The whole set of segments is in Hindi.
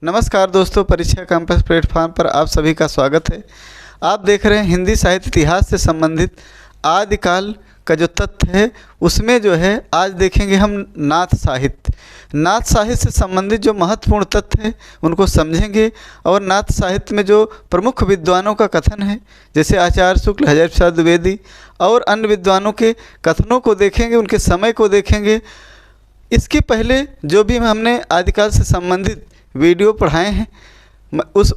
नमस्कार दोस्तों, परीक्षा कैंपस प्लेटफॉर्म पर आप सभी का स्वागत है। आप देख रहे हैं हिंदी साहित्य इतिहास से संबंधित आदिकाल का जो तथ्य है उसमें जो है आज देखेंगे हम नाथ साहित्य से संबंधित जो महत्वपूर्ण तथ्य हैं उनको समझेंगे। और नाथ साहित्य में जो प्रमुख विद्वानों का कथन है जैसे आचार्य शुक्ल, हज़रत प्रसाद द्विवेदी और अन्य विद्वानों के कथनों को देखेंगे, उनके समय को देखेंगे। इसके पहले जो भी हमने आदिकाल से संबंधित वीडियो पढ़ाए हैं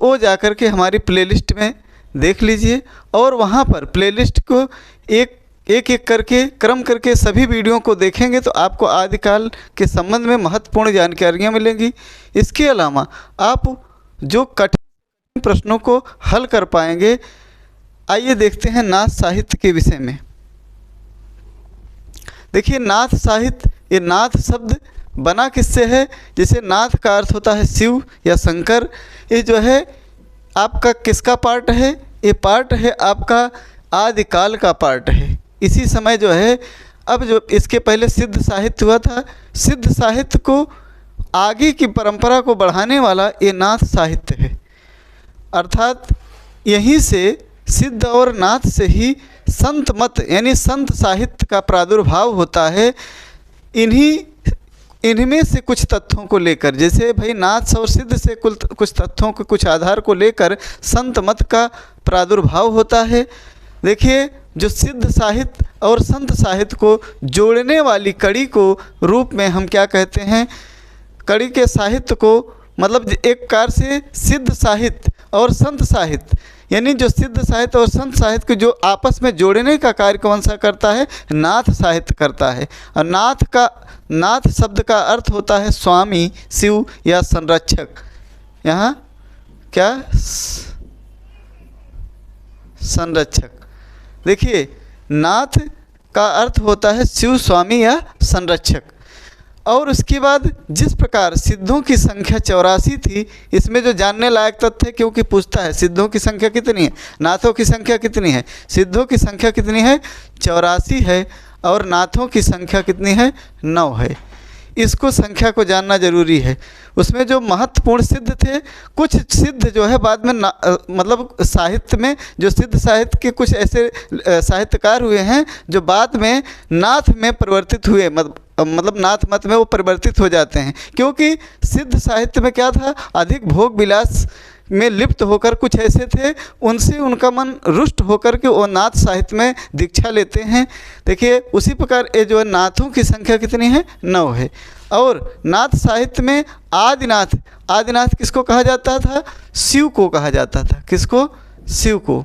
वो जाकर के हमारी प्लेलिस्ट में देख लीजिए और वहाँ पर प्लेलिस्ट को एक करके क्रम करके सभी वीडियो को देखेंगे तो आपको आदिकाल के संबंध में महत्वपूर्ण जानकारियाँ मिलेंगी। इसके अलावा आप जो कठिन प्रश्नों को हल कर पाएंगे। आइए देखते हैं नाथ साहित्य के विषय में। देखिए, नाथ साहित्य, ये नाथ शब्द बना किससे है? जैसे नाथ का अर्थ होता है शिव या शंकर। ये जो है आपका किसका पार्ट है? ये पार्ट है आपका आदिकाल का पार्ट है। इसी समय जो है, अब जो इसके पहले सिद्ध साहित्य हुआ था, सिद्ध साहित्य को आगे की परंपरा को बढ़ाने वाला ये नाथ साहित्य है। अर्थात यहीं से सिद्ध और नाथ से ही संत मत यानी संत साहित्य का प्रादुर्भाव होता है। इनमें से कुछ तथ्यों को लेकर, जैसे भाई नाथ और सिद्ध से कुछ तथ्यों के कुछ आधार को लेकर संत मत का प्रादुर्भाव होता है। देखिए, जो सिद्ध साहित्य और संत साहित्य को जोड़ने वाली कड़ी को रूप में हम क्या कहते हैं? कड़ी के साहित्य को, मतलब एक कार से सिद्ध साहित्य और संत साहित्य, यानी जो सिद्ध साहित्य और संत साहित्य को जो आपस में जोड़ने का कार्य कौन सा करता है? नाथ साहित्य करता है। और नाथ शब्द का अर्थ होता है स्वामी, शिव या संरक्षक। यहाँ क्या? संरक्षक। देखिए, नाथ का अर्थ होता है शिव, स्वामी या संरक्षक। और उसके बाद जिस प्रकार सिद्धों की संख्या 84 थी, इसमें जो जानने लायक तथ्य है, क्योंकि पूछता है सिद्धों की संख्या कितनी है, नाथों की संख्या कितनी है। सिद्धों की संख्या कितनी है? 84 है। और नाथों की संख्या कितनी है? 9 है। इसको संख्या को जानना जरूरी है। उसमें जो महत्वपूर्ण सिद्ध थे, कुछ सिद्ध जो है बाद में मतलब साहित्य में जो सिद्ध साहित्य के कुछ ऐसे साहित्यकार हुए हैं जो बाद में नाथ में परिवर्तित हुए, मतलब नाथ मत में वो परिवर्तित हो जाते हैं। क्योंकि सिद्ध साहित्य में क्या था? अधिक भोग विलास में लिप्त होकर कुछ ऐसे थे, उनसे उनका मन रुष्ट होकर के वो नाथ साहित्य में दीक्षा लेते हैं। देखिए, उसी प्रकार ये जो है नाथों की संख्या कितनी है? 9 है। और नाथ साहित्य में आदिनाथ किसको कहा जाता था? शिव को कहा जाता था। किसको? शिव को।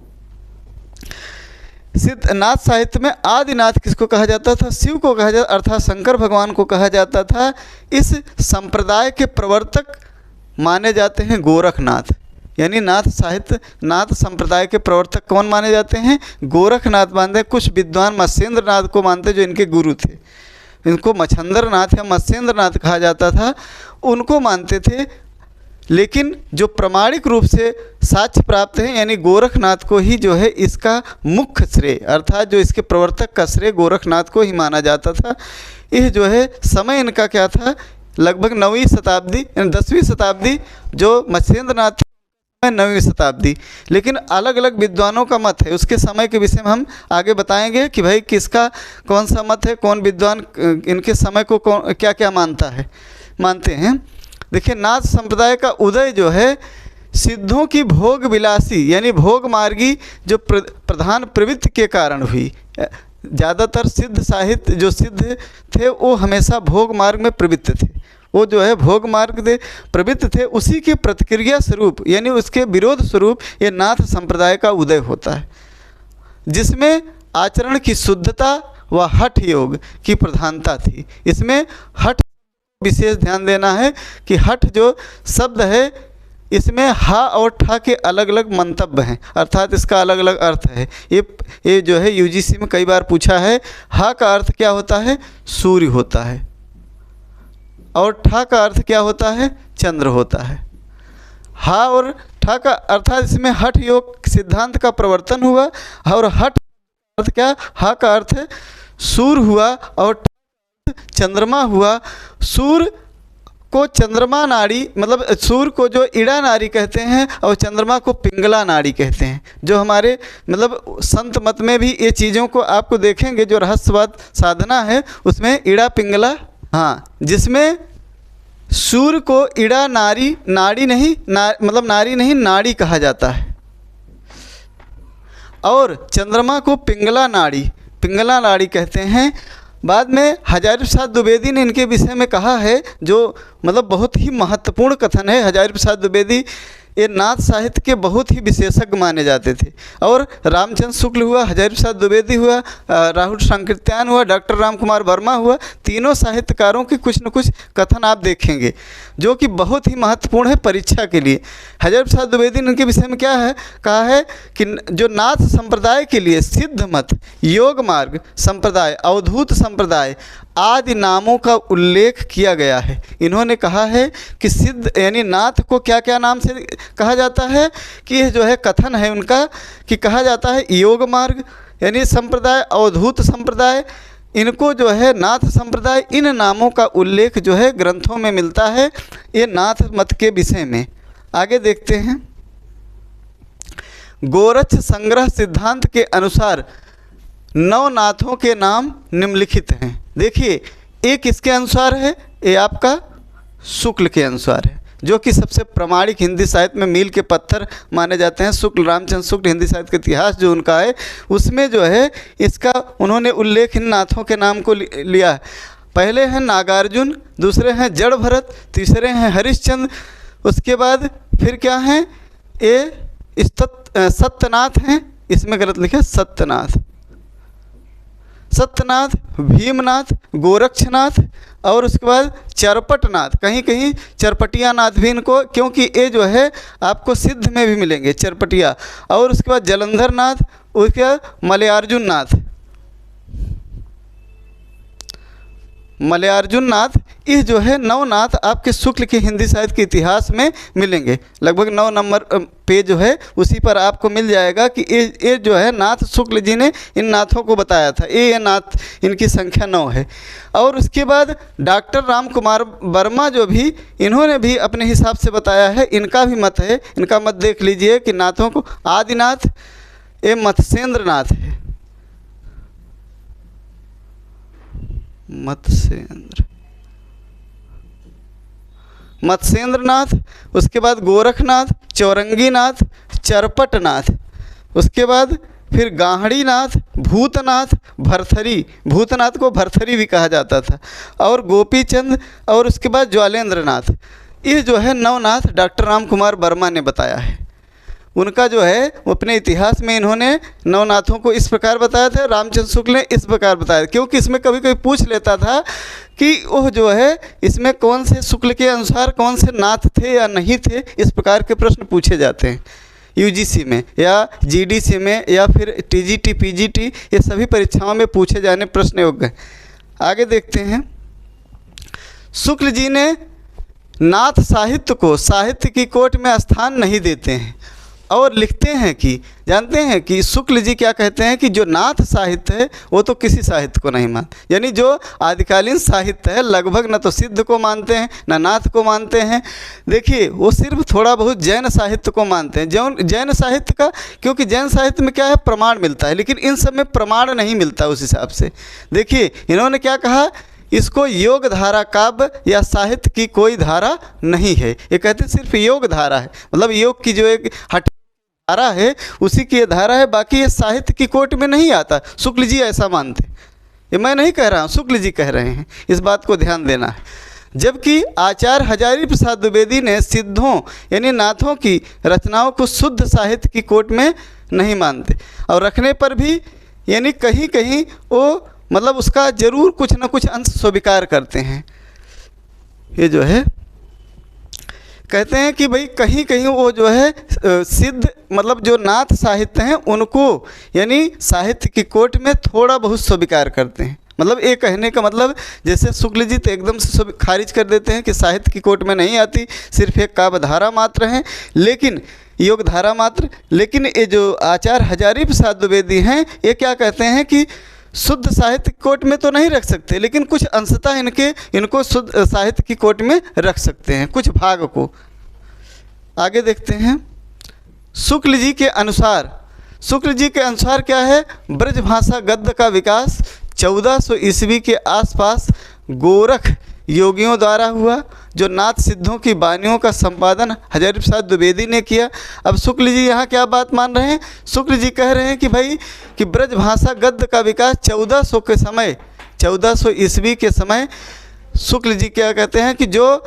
सिद्ध नाथ साहित्य में आदिनाथ किसको कहा जाता था? शिव को कहा जाता, अर्थात शंकर भगवान को कहा जाता था। इस संप्रदाय के प्रवर्तक माने जाते हैं गोरखनाथ। यानी नाथ साहित्य, नाथ संप्रदाय के प्रवर्तक कौन माने जाते हैं? गोरखनाथ मानते हैं। कुछ विद्वान मत्स्येंद्र नाथ को मानते जो इनके गुरु थे, इनको मच्छंद्र नाथ या मत्स्येंद्र नाथ कहा जाता था, उनको मानते थे। लेकिन जो प्रमाणिक रूप से साक्ष्य प्राप्त है, यानी गोरखनाथ को ही जो है इसका मुख्य श्रेय, अर्थात जो इसके प्रवर्तक का श्रेय गोरखनाथ को ही माना जाता था। यह जो है समय इनका क्या था? लगभग 9वीं शताब्दी, 10वीं शताब्दी। जो मत्स्येंद्र नाथ 9वीं शताब्दी। लेकिन अलग अलग विद्वानों का मत है, उसके समय के विषय में हम आगे बताएंगे कि भाई किसका कौन सा मत है, कौन विद्वान इनके समय को क्या क्या मानते हैं। देखिए, नाथ संप्रदाय का उदय जो है सिद्धों की भोग विलासी यानी भोग मार्गी जो प्रधान प्रवृत्ति के कारण हुई। ज़्यादातर सिद्ध साहित्य जो सिद्ध थे वो हमेशा भोग मार्ग में प्रवृत्त थे, वो जो है भोग मार्ग में प्रवृत्त थे। उसी के प्रतिक्रिया स्वरूप यानी उसके विरोध स्वरूप ये नाथ संप्रदाय का उदय होता है, जिसमें आचरण की शुद्धता व हठ योग की प्रधानता थी। इसमें हठ विशेष ध्यान देना है कि हठ जो शब्द है इसमें हा और ठा के अलग अलग मंतव्य हैं, अर्थात इसका अलग अलग अर्थ है। ये जो है यूजीसी में कई बार पूछा है। हा का अर्थ क्या होता है? सूर्य होता है। और ठा का अर्थ क्या होता है? चंद्र होता है। हा और ठा का अर्थात इसमें हठ योग सिद्धांत का प्रवर्तन हुआ। और हठ अर्थ क्या? हा का अर्थ है सूर्य हुआ और चंद्रमा हुआ। सूर्य को चंद्रमा नाड़ी मतलब सूर्य को जो इड़ा नाड़ी कहते हैं और चंद्रमा को पिंगला नाड़ी कहते हैं। जो हमारे मतलब संत मत में भी ये चीज़ों को आपको देखेंगे, जो रहस्यवाद साधना है उसमें इड़ा पिंगला, हाँ, जिसमें सूर्य को इड़ा नाड़ी नहीं मतलब नारी नहीं नाड़ी कहा जाता है, और चंद्रमा को पिंगला नाड़ी कहते हैं। बाद में हजारी प्रसाद द्विवेदी ने इनके विषय में कहा है, जो मतलब बहुत ही महत्वपूर्ण कथन है। हजारी प्रसाद द्विवेदी ये नाथ साहित्य के बहुत ही विशेषज्ञ माने जाते थे। और रामचंद्र शुक्ल हुआ, हजारी प्रसाद द्विवेदी हुआ, राहुल संकीर्त्यायन हुआ, डॉक्टर राम कुमार वर्मा हुआ, तीनों साहित्यकारों के कुछ न कुछ कथन आप देखेंगे जो कि बहुत ही महत्वपूर्ण है परीक्षा के लिए। हजारी प्रसाद द्विवेदी ने इनके विषय में क्या है कहा है कि जो नाथ संप्रदाय के लिए सिद्ध मत, योग मार्ग संप्रदाय, अवधूत संप्रदाय आदि नामों का उल्लेख किया गया है। इन्होंने कहा है कि सिद्ध यानी नाथ को क्या क्या नाम से कहा जाता है, कि यह जो है कथन है उनका कि कहा जाता है योग मार्ग यानी संप्रदाय, अवधूत संप्रदाय, इनको जो है नाथ संप्रदाय, इन नामों का उल्लेख जो है ग्रंथों में मिलता है ये नाथ मत के विषय में। आगे देखते हैं। गोरक्ष संग्रह सिद्धांत के अनुसार 9 नाथों के नाम निम्नलिखित हैं। देखिए, एक इसके अनुसार है, ये आपका शुक्ल के अनुसार है, जो कि सबसे प्रमाणिक हिंदी साहित्य में मील के पत्थर माने जाते हैं। शुक्ल, रामचंद्र शुक्ल हिंदी साहित्य का इतिहास जो उनका है उसमें जो है इसका उन्होंने उल्लेख इन नाथों के नाम को लिया है। पहले हैं नागार्जुन, दूसरे हैं जड़ भरत, तीसरे हैं हरिश्चंद्र, उसके बाद फिर क्या हैं ये सत्यनाथ हैं, इसमें गलत लिखा सत्यनाथ, भीमनाथ, गोरक्षनाथ, और उसके बाद चरपटनाथ, कहीं कहीं चरपटिया नाथ भी इनको, क्योंकि ये जो है आपको सिद्ध में भी मिलेंगे चरपटिया, और उसके बाद जलंधर नाथ, उसके बाद मलयार्जुन नाथ, ये जो है 9 नाथ आपके शुक्ल के हिंदी साहित्य के इतिहास में मिलेंगे। लगभग 9 नंबर पेज जो है उसी पर आपको मिल जाएगा कि ये जो है नाथ शुक्ल जी ने इन नाथों को बताया था। ये नाथ इनकी संख्या 9 है। और उसके बाद डॉक्टर राम कुमार वर्मा जो भी इन्होंने भी अपने हिसाब से बताया है, इनका भी मत है। इनका मत देख लीजिए कि नाथों को आदिनाथ ये मत्स्येंद्र नाथ है, मत्स्येंद्रनाथ, उसके बाद गोरखनाथ, चौरंगीनाथ, चरपटनाथ, उसके बाद फिर गाहड़ीनाथ, भूतनाथ, भरथरी, भूतनाथ को भरथरी भी कहा जाता था, और गोपीचंद, और उसके बाद ज्वालेंद्रनाथ। ये जो है 9 नाथ डॉक्टर राम कुमार वर्मा ने बताया है। उनका जो है अपने इतिहास में इन्होंने 9 नाथों को इस प्रकार बताया था, रामचंद्र शुक्ल ने इस प्रकार बताया, क्योंकि इसमें कभी कभी पूछ लेता था कि वह जो है इसमें कौन से शुक्ल के अनुसार कौन से नाथ थे या नहीं थे। इस प्रकार के प्रश्न पूछे जाते हैं यूजीसी में या जीडीसी में या फिर टीजीटी, पीजीटी, ये सभी परीक्षाओं में पूछे जाने प्रश्न योग्य हैं। आगे देखते हैं। शुक्ल जी ने नाथ साहित्य को साहित्य की कोट में स्थान नहीं देते हैं और लिखते हैं कि जानते हैं कि शुक्ल जी क्या कहते हैं कि जो नाथ साहित्य है वो तो किसी साहित्य को नहीं मानते, यानी जो आदिकालीन साहित्य है लगभग न तो सिद्ध को मानते हैं न नाथ को मानते हैं। देखिए, वो सिर्फ थोड़ा बहुत जैन साहित्य को मानते हैं। जैन साहित्य का, क्योंकि जैन साहित्य में क्या है प्रमाण मिलता है, लेकिन इन सब में प्रमाण नहीं मिलता उस हिसाब से। देखिए, इन्होंने क्या कहा, इसको योग धारा काव्य या साहित्य की कोई धारा नहीं है। ये कहते हैं सिर्फ योग धारा है, मतलब योग की जो एक हट धारा है उसी की ये धारा है, बाकी ये साहित्य की कोट में नहीं आता। शुक्ल जी ऐसा मानते, ये मैं नहीं कह रहा हूँ, शुक्ल जी कह रहे हैं, इस बात को ध्यान देना है। जबकि आचार्य हजारी प्रसाद द्विवेदी ने सिद्धों यानी नाथों की रचनाओं को शुद्ध साहित्य की कोट में नहीं मानते, और रखने पर भी यानी कहीं कहीं वो मतलब उसका जरूर कुछ न कुछ अंश स्वीकार करते हैं। ये जो है कहते हैं कि भाई कहीं कहीं वो जो है सिद्ध मतलब जो नाथ साहित्य हैं उनको यानी साहित्य की कोट में थोड़ा बहुत स्वीकार करते हैं। मतलब ये कहने का मतलब जैसे शुक्ल जी तो एकदम से खारिज कर देते हैं कि साहित्य की कोट में नहीं आती, सिर्फ एक काव्य धारा मात्र है, लेकिन योग धारा मात्र। लेकिन ये जो आचार्य हजारी प्रसाद द्विवेदी हैं ये क्या कहते हैं कि शुद्ध साहित्य की कोट में तो नहीं रख सकते, लेकिन कुछ अंशतः इनको शुद्ध साहित्य की कोट में रख सकते हैं, कुछ भाग को। आगे देखते हैं। शुक्ल जी के अनुसार क्या है, ब्रजभाषा गद्य का विकास 1400 ईस्वी के आसपास गोरख योगियों द्वारा हुआ, जो नाथ सिद्धों की वाणियों का संपादन हजारी प्रसाद द्विवेदी ने किया। अब शुक्ल जी यहाँ क्या बात मान रहे हैं, शुक्ल जी कह रहे हैं कि भाई कि ब्रजभाषा गद्य का विकास 1400 ईस्वी के समय शुक्ल जी क्या कहते हैं कि जो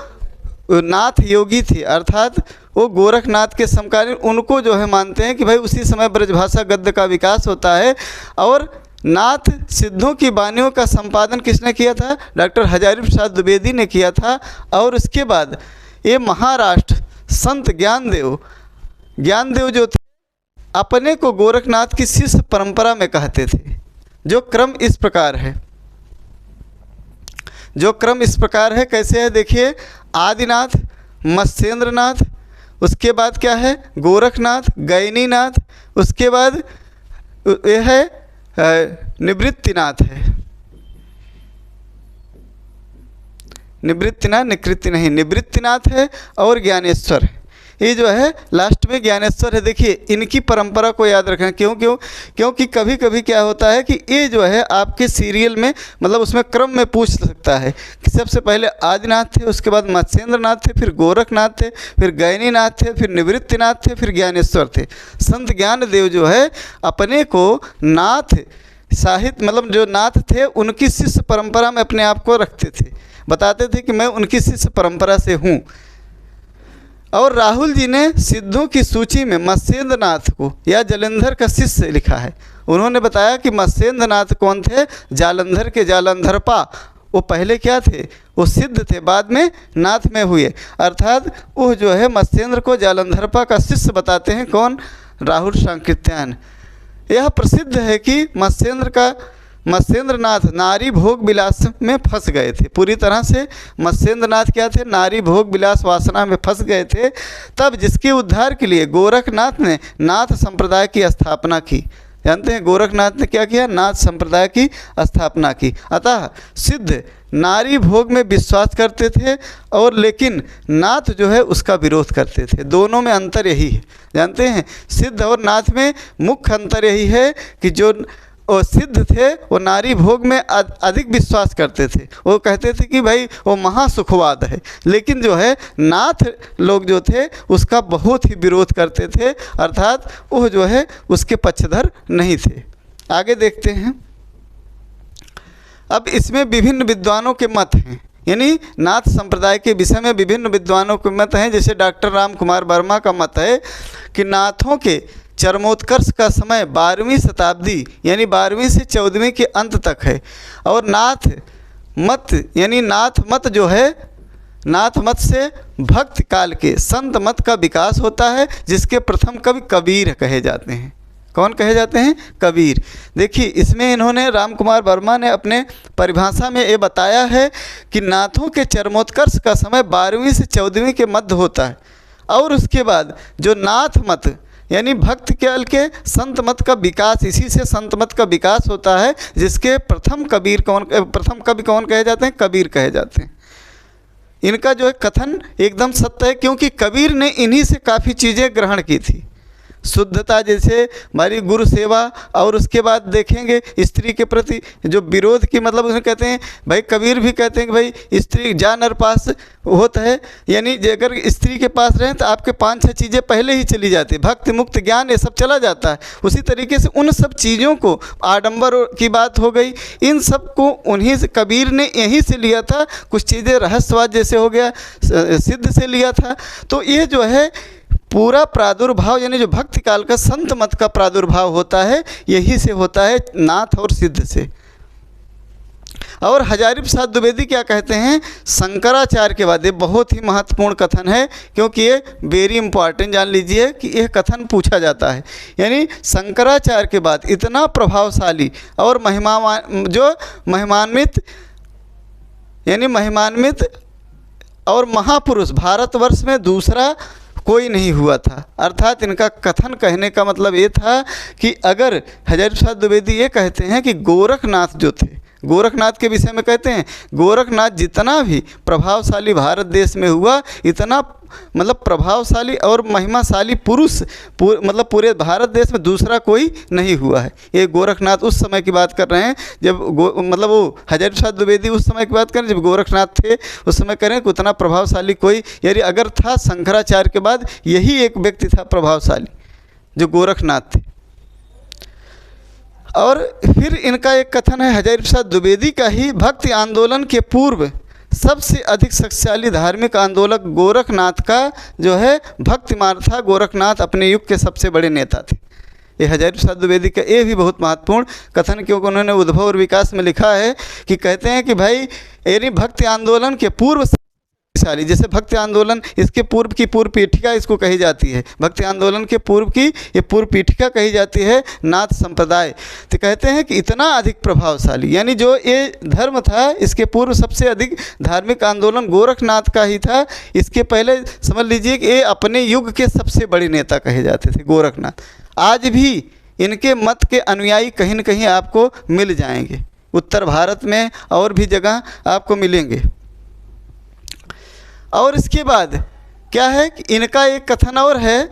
नाथ योगी थे, अर्थात वो गोरखनाथ के समकालीन, उनको जो है मानते हैं कि भाई उसी समय ब्रजभाषा गद्य का विकास होता है। और नाथ सिद्धों की वाणियों का संपादन किसने किया था, डॉक्टर हजारी प्रसाद द्विवेदी ने किया था। और उसके बाद ये महाराष्ट्र संत ज्ञानदेव जो थे अपने को गोरखनाथ की शिष्य परंपरा में कहते थे। जो क्रम इस प्रकार है, कैसे है देखिए, आदिनाथ, मत्स्येंद्रनाथ, उसके बाद क्या है गोरखनाथ, गैनीनाथ, उसके बाद यह है निवृत्तिनाथ है, निवृत्तिनाथ है और ज्ञानेश्वर है। ये जो है लास्ट में ज्ञानेश्वर है। देखिए इनकी परंपरा को याद रखना, क्योंकि कभी कभी क्या होता है कि ये जो है आपके सीरियल में मतलब उसमें क्रम में पूछ सकता है कि सबसे पहले आदिनाथ थे, उसके बाद मत्स्येंद्रनाथ थे, फिर गोरखनाथ थे, फिर गैनीनाथ थे, फिर निवृत्तिनाथ थे, फिर ज्ञानेश्वर थे। संत ज्ञानदेव जो है अपने को नाथ साहित्य मतलब जो नाथ थे उनकी शिष्य परंपरा में अपने आप को रखते थे, बताते थे कि मैं उनकी शिष्य परंपरा से हूँ। और राहुल जी ने सिद्धों की सूची में मत्स्येंद्रनाथ को या जालंधर का शिष्य लिखा है। उन्होंने बताया कि मत्स्येंद्रनाथ कौन थे, जालंधर के जालंधरपा, वो पहले क्या थे, वो सिद्ध थे, बाद में नाथ में हुए। अर्थात वो जो है मत्स्येंद्र को जालंधरपा का शिष्य बताते हैं, कौन, राहुल सांकृत्यायन। यह प्रसिद्ध है कि मत्स्येंद्रनाथ नारी भोग विलास में फंस गए थे, पूरी तरह से मत्स्येंद्रनाथ क्या थे, नारी भोग विलास वासना में फंस गए थे। तब जिसके उद्धार के लिए गोरखनाथ ने नाथ संप्रदाय की स्थापना की। जानते हैं गोरखनाथ ने क्या किया, नाथ संप्रदाय की स्थापना की। अतः सिद्ध नारी भोग में विश्वास करते थे और लेकिन नाथ जो है उसका विरोध करते थे। दोनों में अंतर यही है, जानते हैं सिद्ध और नाथ में मुख्य अंतर यही है कि जो वो सिद्ध थे वो नारी भोग में अधिक विश्वास करते थे, वो कहते थे कि भाई वो महासुखवाद है, लेकिन जो है नाथ लोग जो थे उसका बहुत ही विरोध करते थे, अर्थात वो जो है उसके पक्षधर नहीं थे। आगे देखते हैं। अब इसमें विभिन्न विद्वानों के मत हैं, यानी नाथ संप्रदाय के विषय में विभिन्न विद्वानों के मत हैं। जैसे डॉक्टर राम कुमार वर्मा का मत है कि नाथों के चरमोत्कर्ष का समय 12वीं शताब्दी यानी 12वीं से 14वीं के अंत तक है। और नाथ मत यानी नाथ मत जो है, नाथ मत से भक्त काल के संत मत का विकास होता है, जिसके प्रथम कवि कबीर कहे जाते हैं। कौन कहे जाते हैं, कबीर। देखिए इसमें इन्होंने राम कुमार वर्मा ने अपने परिभाषा में ये बताया है कि नाथों के चरमोत्कर्ष का समय 12वीं से 14वीं के मध्य होता है। और उसके बाद जो नाथ मत यानी भक्त काल के संत मत का विकास, इसी से संत मत का विकास होता है, जिसके प्रथम कवि कौन कहे जाते हैं, कबीर कहे जाते हैं। इनका जो है कथन एकदम सत्य है, क्योंकि कबीर ने इन्हीं से काफ़ी चीज़ें ग्रहण की थी। शुद्धता, जैसे हमारी गुरु सेवा, और उसके बाद देखेंगे स्त्री के प्रति जो विरोध की, मतलब उन्हें कहते हैं भाई, कबीर भी कहते हैं कि भाई स्त्री जा नर पास होता है, यानी अगर स्त्री के पास रहें तो आपके 5-6 चीज़ें पहले ही चली जाती है, भक्ति मुक्त ज्ञान ये सब चला जाता है। उसी तरीके से उन सब चीज़ों को, आडंबर की बात हो गई, इन सब को उन्हीं से कबीर ने यहीं से लिया था। कुछ चीज़ें रहस्यवाद जैसे हो गया सिद्ध से लिया था। तो ये जो है पूरा प्रादुर्भाव यानी जो भक्ति काल का संत मत का प्रादुर्भाव होता है, यही से होता है, नाथ और सिद्ध से। और हजारी प्रसाद द्विवेदी क्या कहते हैं, शंकराचार्य के बाद, ये बहुत ही महत्वपूर्ण कथन है, क्योंकि ये वेरी इंपॉर्टेंट, जान लीजिए कि यह कथन पूछा जाता है। यानी शंकराचार्य के बाद इतना प्रभावशाली और महिमान्वित और महापुरुष भारतवर्ष में दूसरा कोई नहीं हुआ था। अर्थात इनका कथन कहने का मतलब ये था कि अगर हजारी प्रसाद द्विवेदी ये कहते हैं कि गोरखनाथ जो थे, गोरखनाथ के विषय में कहते हैं गोरखनाथ जितना भी प्रभावशाली भारत देश में हुआ, इतना मतलब प्रभावशाली और महिमाशाली पुरुष मतलब पूरे भारत देश में दूसरा कोई नहीं हुआ है। ये गोरखनाथ उस समय की बात कर रहे हैं जब मतलब वो हजारी प्रसाद द्विवेदी उस समय की बात कर रहे हैं जब गोरखनाथ थे, उस समय कह रहे हैं कि उतना प्रभावशाली कोई, यानी अगर था शंकराचार्य के बाद यही एक व्यक्ति था प्रभावशाली जो गोरखनाथ थे। और फिर इनका एक कथन है हजारी प्रसाद द्विवेदी का ही भक्ति आंदोलन के पूर्व सबसे अधिक शक्तिशाली धार्मिक आंदोलक गोरखनाथ का जो है भक्ति मार्ग था। गोरखनाथ अपने युग के सबसे बड़े नेता थे। ये हजारी प्रसाद द्विवेदी का ये भी बहुत महत्वपूर्ण कथन, क्योंकि उन्होंने उद्भव और विकास में लिखा है कि कहते हैं कि भाई यानी भक्ति आंदोलन के पूर्व शक्तिशाली, जैसे भक्ति आंदोलन इसके पूर्व की पूर्व पीठिका इसको कही जाती है, भक्ति आंदोलन के पूर्व की ये पूर्व पीठिका कही जाती है नाथ संप्रदाय। तो कहते हैं कि इतना अधिक प्रभावशाली, यानी जो ये धर्म था इसके पूर्व सबसे अधिक धार्मिक आंदोलन गोरखनाथ का ही था। इसके पहले समझ लीजिए कि ये अपने युग के सबसे बड़े नेता कहे जाते थे गोरखनाथ। आज भी इनके मत के अनुयायी कहीं न कहीं आपको मिल जाएंगे, उत्तर भारत में और भी जगह आपको मिलेंगे। और इसके बाद क्या है कि इनका एक कथन और है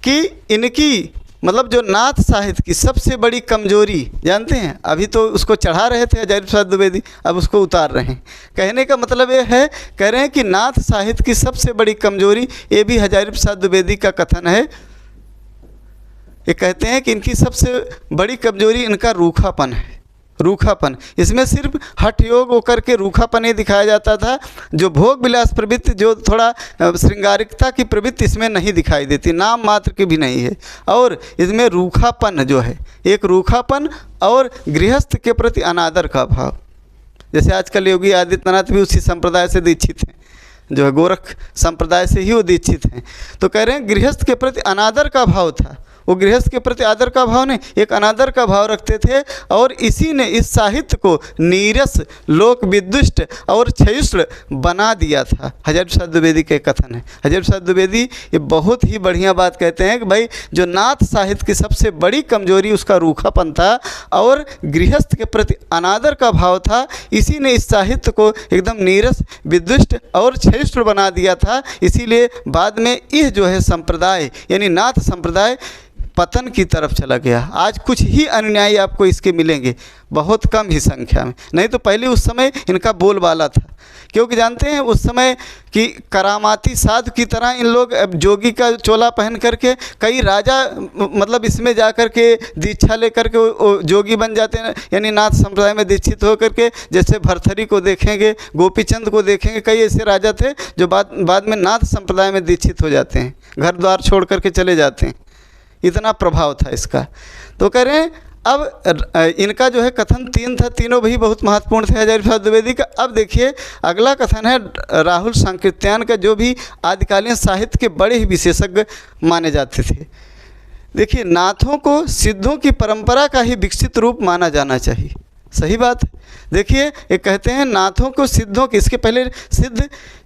कि इनकी मतलब जो नाथ साहित्य की सबसे बड़ी कमजोरी जानते हैं, अभी तो उसको चढ़ा रहे थे हजारी प्रसाद द्विवेदी, अब उसको उतार रहे हैं। कहने का मतलब ये है, कह रहे हैं कि नाथ साहित्य की सबसे बड़ी कमजोरी, ये भी हजारी प्रसाद द्विवेदी का कथन है। ये कहते हैं कि इनकी सबसे बड़ी कमजोरी इनका रूखापन है। रूखापन, इसमें सिर्फ हठ योग होकर के रूखापन ही दिखाया जाता था। जो भोग विलास प्रवृत्ति, जो थोड़ा श्रृंगारिकता की प्रवृत्ति इसमें नहीं दिखाई देती, नाम मात्र की भी नहीं है। और इसमें रूखापन जो है, एक रूखापन और गृहस्थ के प्रति अनादर का भाव। जैसे आजकल योगी आदित्यनाथ भी उसी संप्रदाय से दीक्षित हैं, जो है गोरख संप्रदाय से ही वो दीक्षित हैं। तो कह रहे हैं गृहस्थ के प्रति अनादर का भाव था। वो गृहस्थ के प्रति आदर का भाव नहीं, एक अनादर का भाव रखते थे। और इसी ने इस साहित्य को नीरस, लोक विदुष्ट और क्षयुष्ण बना दिया था। हजारी प्रसाद द्विवेदी के कथन है। हजारी प्रसाद द्विवेदी ये बहुत ही बढ़िया बात कहते हैं कि भाई जो नाथ साहित्य की सबसे बड़ी कमजोरी उसका रूखापन था और गृहस्थ के प्रति अनादर का भाव था। इसी ने इस साहित्य को एकदम नीरस, विदुष्ट और क्षयुष्ण बना दिया था। इसीलिए बाद में यह जो है संप्रदाय यानी नाथ संप्रदाय पतन की तरफ चला गया। आज कुछ ही अनुयायी आपको इसके मिलेंगे, बहुत कम ही संख्या में। नहीं तो पहले उस समय इनका बोलबाला था, क्योंकि जानते हैं उस समय कि करामाती साधु की तरह इन लोग जोगी का चोला पहन करके कई राजा मतलब इसमें जा कर के दीक्षा लेकर के जोगी बन जाते हैं, यानी नाथ संप्रदाय में दीक्षित होकर के। जैसे भरथरी को देखेंगे, गोपीचंद को देखेंगे, कई ऐसे राजा थे जो बाद में नाथ संप्रदाय में दीक्षित हो जाते हैं, घर द्वार छोड़ करके चले जाते हैं। इतना प्रभाव था इसका। तो कह रहे हैं अब इनका जो है कथन तीन था, तीनों भी बहुत महत्वपूर्ण थे हजारी प्रसाद द्विवेदी का। अब देखिए अगला कथन है राहुल सांकृत्यायन का, जो भी आदिकालीन साहित्य के बड़े ही विशेषज्ञ माने जाते थे। देखिए नाथों को सिद्धों की परंपरा का ही विकसित रूप माना जाना चाहिए। सही बात है। देखिए ये कहते हैं नाथों को सिद्धों के, इसके पहले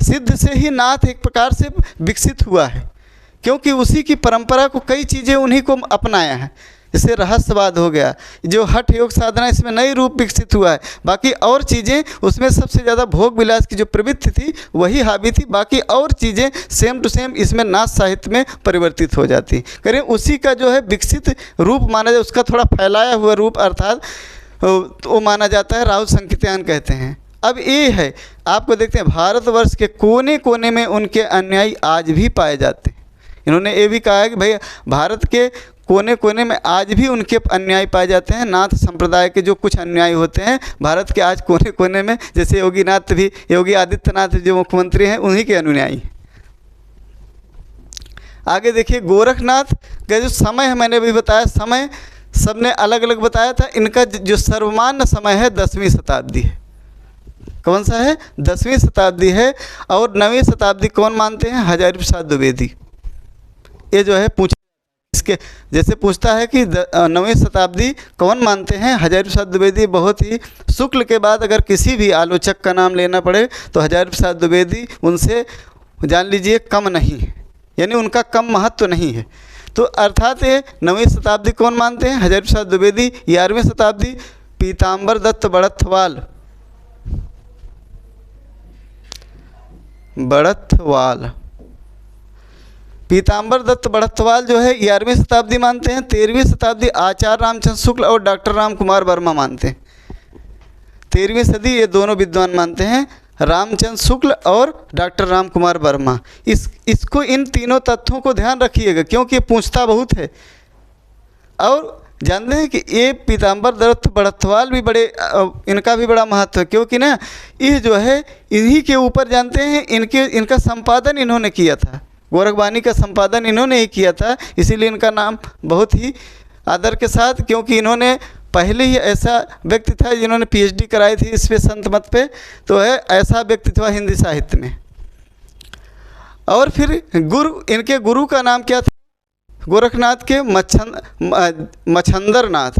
सिद्ध से ही नाथ एक प्रकार से विकसित हुआ है, क्योंकि उसी की परंपरा को कई चीज़ें उन्हीं को अपनाया है। जैसे रहस्यवाद हो गया, जो हठ योग साधना, इसमें नई रूप विकसित हुआ है। बाकी और चीज़ें उसमें सबसे ज़्यादा भोग विलास की जो प्रवृत्ति थी वही हावी थी। बाकी और चीज़ें सेम टू सेम इसमें नाथ साहित्य में परिवर्तित हो जाती। करें उसी का जो है विकसित रूप माना जाए, उसका थोड़ा फैलाया हुआ रूप अर्थात वो माना जाता है। राहुल सांकृत्यायन कहते हैं। अब ये है, आपको देखते हैं भारतवर्ष के कोने कोने में उनके अनुयायी आज भी पाए जाते हैं। इन्होंने ये भी कहा है कि भाई भारत के कोने कोने में आज भी उनके अनुयायी पाए जाते हैं। नाथ संप्रदाय के जो कुछ अनुयायी होते हैं भारत के आज कोने कोने में, जैसे योगीनाथ भी, योगी आदित्यनाथ जो मुख्यमंत्री हैं उन्हीं के अनुयायी। आगे देखिए गोरखनाथ का जो समय है, मैंने भी बताया समय सबने अलग अलग बताया था। इनका जो सर्वमान्य समय है 10वीं शताब्दी है। कौन सा है? 10वीं शताब्दी है। और 9वीं शताब्दी कौन मानते हैं? हजारी प्रसाद द्विवेदी। ये जो है पूछ इसके जैसे पूछता है कि 9वीं शताब्दी कौन मानते हैं? हजारी प्रसाद द्विवेदी। बहुत ही शुक्ल के बाद अगर किसी भी आलोचक का नाम लेना पड़े तो हजारी प्रसाद द्विवेदी उनसे जान लीजिए कम नहीं है। यानी उनका कम महत्व नहीं है। तो अर्थात ये 9वीं शताब्दी कौन मानते हैं? हज़ारी प्रसाद द्विवेदी। 11वीं शताब्दी पीताम्बर दत्त बड़थवाल। पीताम्बर दत्त बड़थवाल जो है 11वीं शताब्दी मानते हैं। 13वीं शताब्दी आचार्य रामचंद्र शुक्ल और डॉक्टर राम कुमार वर्मा मानते हैं। 13वीं सदी ये दोनों विद्वान मानते हैं, रामचंद्र शुक्ल और डॉक्टर राम कुमार वर्मा। इसको इन तीनों तथ्यों को ध्यान रखिएगा, क्योंकि ये पूछता बहुत है। और जानते हैं कि ये पीताम्बर दत्त बड़थवाल भी बड़े, इनका भी बड़ा महत्व है, क्योंकि ना ये जो है इन्हीं के ऊपर जानते हैं इनका संपादन इन्होंने किया था। गोरखवाणी का संपादन इन्होंने ही किया था, इसीलिए इनका नाम बहुत ही आदर के साथ, क्योंकि इन्होंने पहले ही ऐसा व्यक्ति था जिन्होंने पीएचडी कराई थी इस पे, संत मत पे, तो है ऐसा व्यक्तित्व हिंदी साहित्य में। और फिर इनके गुरु का नाम क्या था? गोरखनाथ के मच्छंदरनाथ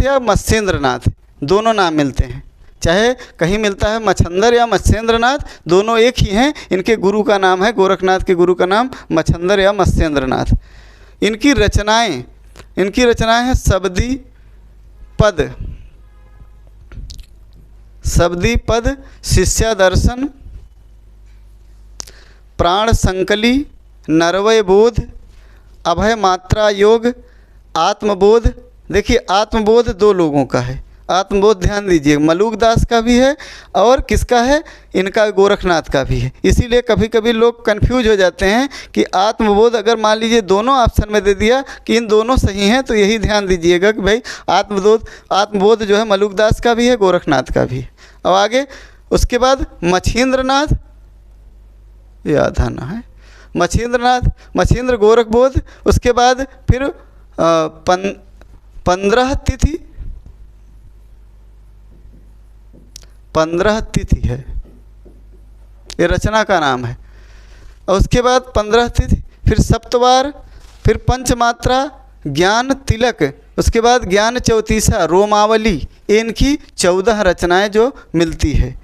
या मत्स्येंद्रनाथ, दोनों नाम मिलते हैं। चाहे कहीं मिलता है मच्छंदर या मत्स्येंद्रनाथ, दोनों एक ही हैं। इनके गुरु का नाम है, गोरखनाथ के गुरु का नाम मच्छंदर या मत्स्येंद्रनाथ। इनकी रचनाएं हैं शबदी पद, शिष्यादर्शन, प्राण संकली, नरवय बोध, अभय मात्रा योग, आत्मबोध। देखिए आत्मबोध 2 लोगों का है। आत्मबोध ध्यान दीजिए, मलूक दास का भी है और किसका है? इनका गोरखनाथ का भी है। इसीलिए कभी कभी लोग कंफ्यूज हो जाते हैं कि आत्मबोध अगर मान लीजिए दोनों ऑप्शन में दे दिया कि इन दोनों सही हैं, तो यही ध्यान दीजिएगा कि भाई आत्मबोध जो है मलूक दास का भी है, गोरखनाथ का भी है। अब आगे उसके बाद मच्छेंद्रनाथ, याद आना है, मच्छेंद्र गोरखबोध। उसके बाद फिर 15 तिथि है, ये रचना का नाम है। और उसके बाद 15 तिथि, फिर सप्तवार, फिर पंचमात्रा, ज्ञान तिलक, उसके बाद ज्ञान चौतीसा, रोमावली। इनकी 14 रचनाएं जो मिलती है।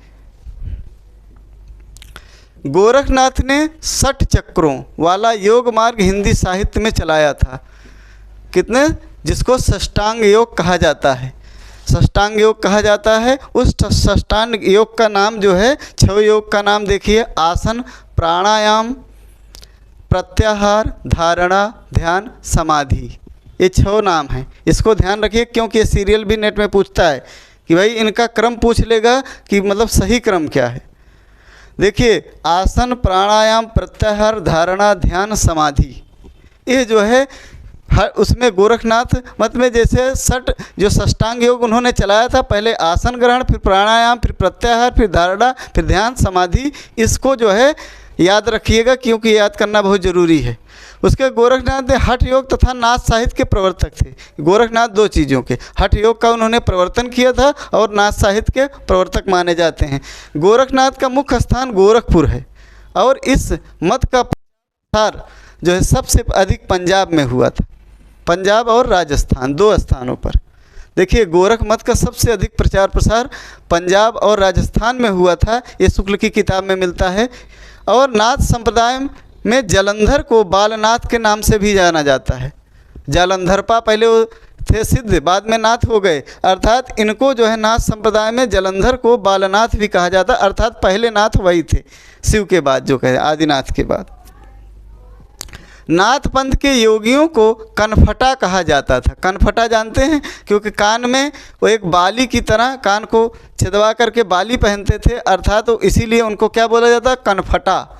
गोरखनाथ ने 60 चक्रों वाला योग मार्ग हिंदी साहित्य में चलाया था। कितने? जिसको षष्टांग योग कहा जाता है। षष्टांग योग कहा जाता है। उस षष्टांग योग का नाम जो है, 6 योग का नाम देखिए, आसन, प्राणायाम, प्रत्याहार, धारणा, ध्यान, समाधि। ये 6 नाम हैं। इसको ध्यान रखिए, क्योंकि ये सीरियल भी नेट में पूछता है कि भाई इनका क्रम पूछ लेगा कि मतलब सही क्रम क्या है। देखिए आसन, प्राणायाम, प्रत्याहार, धारणा, ध्यान, समाधि, ये जो है हर उसमें गोरखनाथ मत में जैसे 60 जो षष्टांग योग उन्होंने चलाया था, पहले आसन ग्रहण, फिर प्राणायाम, फिर प्रत्याहार, फिर धारणा, फिर ध्यान, समाधि। इसको जो है याद रखिएगा, क्योंकि याद करना बहुत ज़रूरी है। उसके गोरखनाथ हठ योग तथा नाथ साहित्य के प्रवर्तक थे। गोरखनाथ 2 चीज़ों के, हठ योग का उन्होंने प्रवर्तन किया था और नाथ साहित्य के प्रवर्तक माने जाते हैं। गोरखनाथ का मुख्य स्थान गोरखपुर है और इस मत का प्रसार जो है सबसे अधिक पंजाब में हुआ था। पंजाब और राजस्थान 2 स्थानों पर। देखिए गोरख मत का सबसे अधिक प्रचार प्रसार पंजाब और राजस्थान में हुआ था। ये शुक्ल की किताब में मिलता है। और नाथ संप्रदाय में जालंधर को बालनाथ के नाम से भी जाना जाता है। जालंधरपा पहले वो थे सिद्ध, बाद में नाथ हो गए, अर्थात इनको जो है नाथ संप्रदाय में जालंधर को बालनाथ भी कहा जाता, अर्थात पहले नाथ वही थे शिव के बाद, जो कहे आदिनाथ के बाद। नाथ पंथ के योगियों को कनफटा कहा जाता था। कनफटा जानते हैं? क्योंकि कान में वो एक बाली की तरह कान को छिदवा करके बाली पहनते थे, अर्थात तो इसीलिए उनको क्या बोला जाता? कनफटा।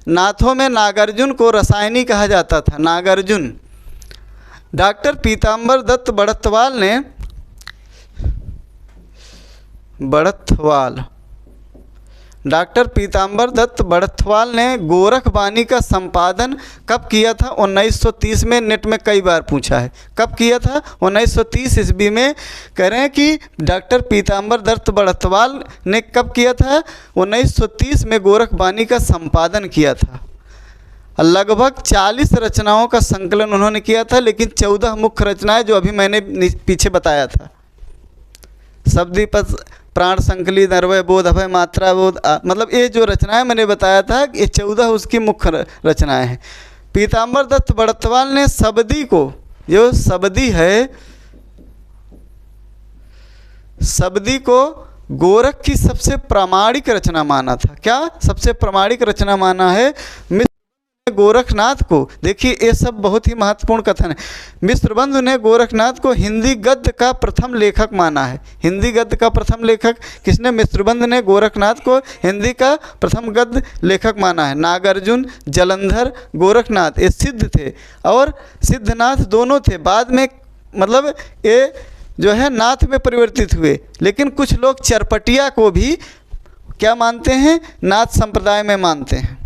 नाथों में नागार्जुन को रसायनी कहा जाता था, नागार्जुन। डॉक्टर पीताम्बर दत्त डॉक्टर पीताम्बर दत्त बड़थवाल ने गोरखवाणी का संपादन कब किया था? 1930 में। नेट में कई बार पूछा है कब किया था? 1930 ईस्वी में। कह रहे हैं कि डॉक्टर पीताम्बर दत्त बड़थवाल ने कब किया था? 1930 में गोरखवाणी का संपादन किया था। लगभग 40 रचनाओं का संकलन उन्होंने किया था, लेकिन 14 मुख्य रचनाएं जो अभी मैंने पीछे बताया था। प्राण संकली, नरवय बोध, अभय मात्रा बोध, मतलब ये जो रचनाएं मैंने बताया था ये 14 उसकी मुख्य रचनाएं हैं। पीताम्बर दत्त बड़त्वाल ने सबदी को, जो सबदी है, सबदी को गोरख की सबसे प्रामाणिक रचना माना था। क्या सबसे प्रामाणिक रचना माना है? गोरखनाथ को। देखिए ये सब बहुत ही महत्वपूर्ण कथन है। मिश्रबंधु ने गोरखनाथ को हिंदी गद्य का प्रथम लेखक माना है। हिंदी गद्य का प्रथम लेखक किसने? मिश्रबंधु ने गोरखनाथ को हिंदी का प्रथम गद्य लेखक माना है। नागार्जुन, जलंधर, गोरखनाथ ये सिद्ध थे और सिद्धनाथ दोनों थे। बाद में मतलब ये जो है नाथ में परिवर्तित हुए, लेकिन कुछ लोग चरपटिया को भी क्या मानते हैं? नाथ संप्रदाय में मानते हैं।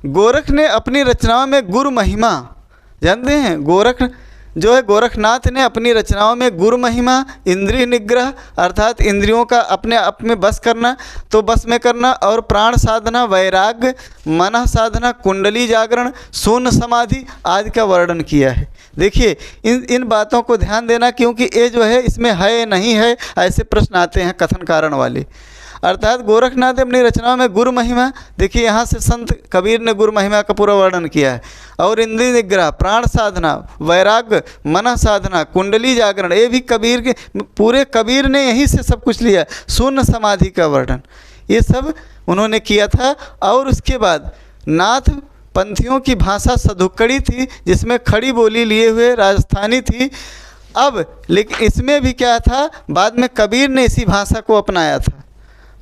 गोरख ने अपनी रचनाओं में गुरु महिमा, जानते हैं, गोरख जो है गोरखनाथ ने अपनी रचनाओं में गुरु महिमा, इंद्रिय निग्रह अर्थात इंद्रियों का अपने आप में बस करना, तो बस में करना, और प्राण साधना, वैराग्य, मन साधना, कुंडली जागरण, शून्य समाधि आदि का वर्णन किया है। देखिए इन बातों को ध्यान देना, क्योंकि ये जो है इसमें है नहीं है ऐसे प्रश्न आते हैं कथन कारण वाले। अर्थात गोरखनाथ अपनी रचनाओं में गुरु महिमा, देखिए यहाँ से संत कबीर ने गुरु महिमा का पूरा वर्णन किया है, और इंद्रिय निग्रह, प्राण साधना, वैराग्य, मन साधना, कुंडली जागरण, ये भी कबीर के, पूरे कबीर ने यहीं से सब कुछ लिया। शून्य समाधि का वर्णन ये सब उन्होंने किया था। और उसके बाद नाथ पंथियों की भाषा सधुक्कड़ी थी, जिसमें खड़ी बोली लिए हुए राजस्थानी थी। अब लेकिन इसमें भी क्या था, बाद में कबीर ने इसी भाषा को अपनाया था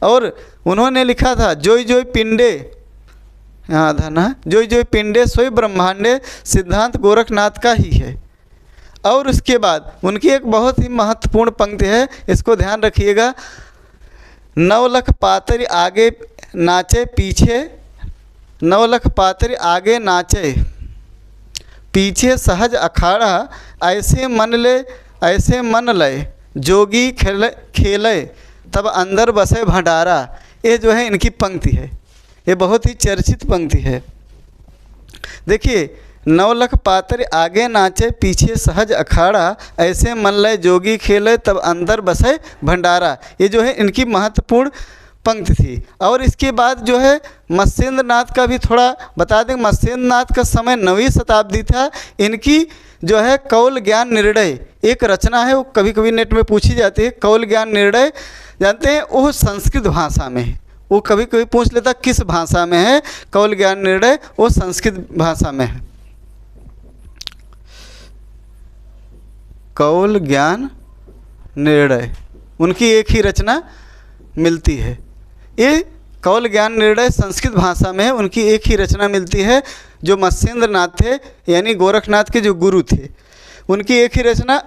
और उन्होंने लिखा था जोई जोई पिंडे, यहाँ था ना, जोई जोई पिंडे सोई ब्रह्मांडे, सिद्धांत गोरखनाथ का ही है। और उसके बाद उनकी एक बहुत ही महत्वपूर्ण पंक्ति है, इसको ध्यान रखिएगा। 9 लख पातरी आगे नाचे पीछे, 9 लख पातरी आगे नाचे पीछे सहज अखाड़ा, ऐसे मन लय जोगी खेले तब अंदर बसे भंडारा। ये जो है इनकी पंक्ति है, ये बहुत ही चर्चित पंक्ति है। देखिए 9 लख पातर आगे नाचे पीछे सहज अखाड़ा, ऐसे मन लय जोगी खेले तब अंदर बसे भंडारा। ये जो है इनकी महत्वपूर्ण पंक्ति थी। और इसके बाद जो है मत्स्येंद्र नाथ का भी थोड़ा बता दें। मत्स्येंद्र नाथ का समय 9वीं शताब्दी था। इनकी जो है कौल ज्ञान निर्णय एक रचना है, वो कभी कभी नेट में पूछी जाती है। कौल ज्ञान निर्णय जानते हैं, वो संस्कृत भाषा में है। वो कभी कभी पूछ लेता किस भाषा में है। कौल ज्ञान निर्णय वो संस्कृत भाषा में है। कौल ज्ञान निर्णय उनकी एक ही रचना मिलती है। ये कौल ज्ञान निर्णय संस्कृत भाषा में है, उनकी एक ही रचना मिलती है। जो मत्स्येंद्र नाथ थे यानी गोरखनाथ के जो गुरु थे, उनकी एक ही रचना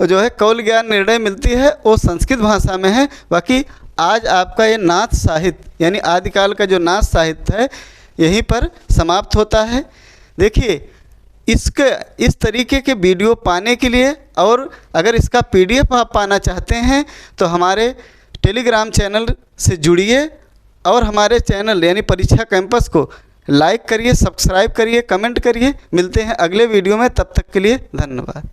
जो है कौल ज्ञान निर्णय मिलती है, वो संस्कृत भाषा में है। बाकी आज आपका ये नाथ साहित्य यानी आदिकाल का जो नाथ साहित्य है यहीं पर समाप्त होता है। देखिए इसके इस तरीके के वीडियो पाने के लिए और अगर इसका PDF आप पाना चाहते हैं तो हमारे टेलीग्राम चैनल से जुड़िए और हमारे चैनल यानी परीक्षा कैंपस को लाइक करिए, सब्सक्राइब करिए, कमेंट करिए। मिलते हैं अगले वीडियो में, तब तक के लिए धन्यवाद।